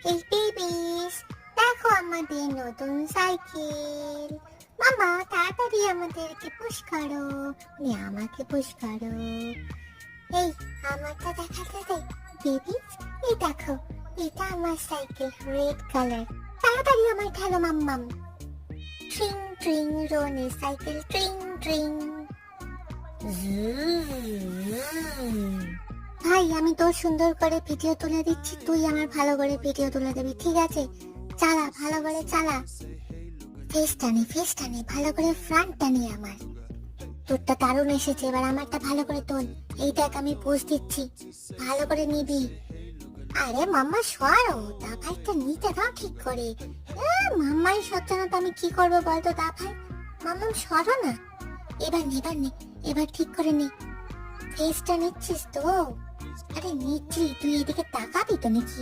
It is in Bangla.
এই বেবিস, দেখো আমাদের নতুন সাইকেল। মামা তাড়াতাড়ি আমাদেরকে পুশ করো, আমাকে পুশ করো। এই আমারটা দেখাতে দে বেবিস। এই দেখো, এটা আমার সাইকেল, রেড কালার। তাড়াতাড়ি আমার ঠেলো মাম্মাম। ট্রিং ট্রিং রনের সাইকেল, ট্রিং ট্রিং। ভাই আমি তোর সুন্দর করে ভিডিও তুলে দিচ্ছি, তুই আমার ভালো করে ভিডিও তুলে দিবি, ঠিক আছে? চালা, ভালো করে চালা। ফেস টানে ভালো করে, ফ্রন্ট টানে আমার। তোরটা দারুণ এসেছে, এবার আমারটা ভালো করে তোল। এই দেখ আমি পোজ দিচ্ছি, ভালো করে নিবি। আরে মাম্মা সরো, দা ভাইটা নিতে দাও ঠিক করে। মাম্মাই সত্য না তো আমি কি করবো বলতো দা ভাই। মাম্মাম সরো না। এবার নে, এবার ঠিক করে নে। ফেসটা নিচ্ছিস তো? আরে নিচ্ছি, তুই এদিকে তাকাবি তো নাকি?